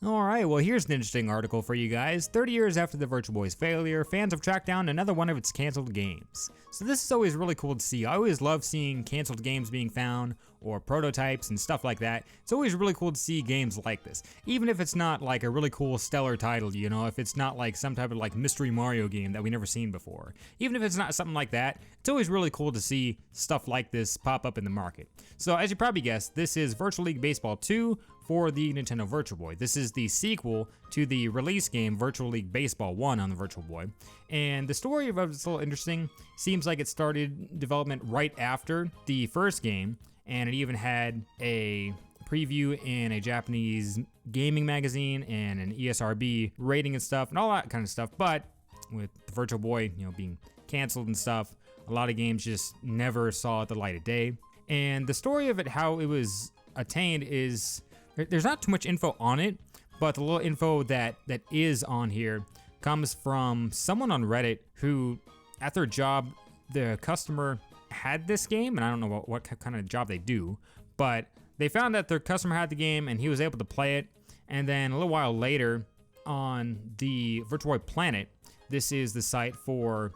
Alright, well here's an interesting article for you guys. 30 years after the Virtual Boy's failure, fans have tracked down another one of its canceled games. So this is always really cool to see. I always love seeing canceled games being found, or prototypes and stuff like that. It's always really cool to see games like this. Even if it's not like a really cool stellar title, you know, if it's not like some type of like mystery Mario game that we never seen before. Even if it's not something like that, it's always really cool to see stuff like this pop up in the market. So as you probably guessed, this is Virtual League Baseball 2 for the Nintendo Virtual Boy. This is the sequel to the release game Virtual League Baseball 1 on the Virtual Boy. And the story of it's a little interesting. Seems like it started development right after the first game, and it even had a preview in a Japanese gaming magazine and an ESRB rating and stuff and all that kind of stuff. But with the Virtual Boy, you know, being canceled and stuff, a lot of games just never saw the light of day. And the story of it, how it was attained, is there's not too much info on it, but the little info that is on here comes from someone on Reddit who, at their job, the customer had this game, and I don't know what kind of job they do, but they found that their customer had the game and he was able to play it. And then a little while later on the Virtual Boy Planet, this is the site for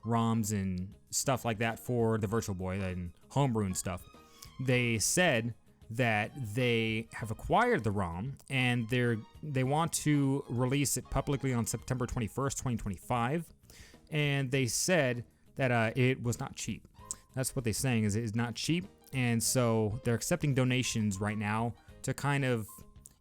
ROMs and stuff like that for the Virtual Boy and homebrew and stuff. They said that they have acquired the ROM and they want to release it publicly on September 21st, 2025. And they said that it was not cheap. That's what they're saying, is it is not cheap. And so they're accepting donations right now to kind of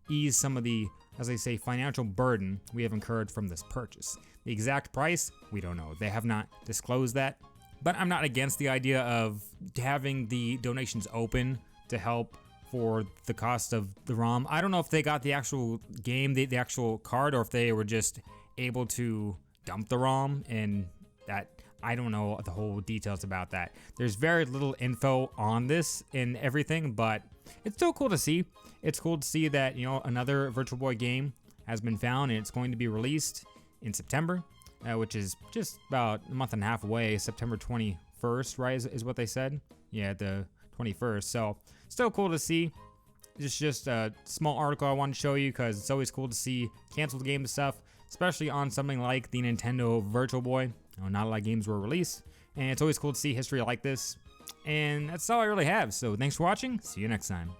ease some of the, as they say, financial burden we have incurred from this purchase. The exact price, we don't know. They have not disclosed that. But I'm not against the idea of having the donations open to help for the cost of the ROM. I don't know if they got the actual game, the actual card, or if they were just able to dump the ROM, and that, I don't know the whole details about that. There's very little info on this and everything, but it's still cool to see. It's cool to see that, you know, another Virtual Boy game has been found and it's going to be released in September, which is just about a month and a half away. September 21st, right, is what they said? Yeah, the 21st. So still cool to see. It's just a small article I wanted to show you because it's always cool to see canceled game stuff, especially on something like the Nintendo Virtual Boy. You know, not a lot of games were released, and it's always cool to see history like this. And that's all I really have. So thanks for watching. See you next time.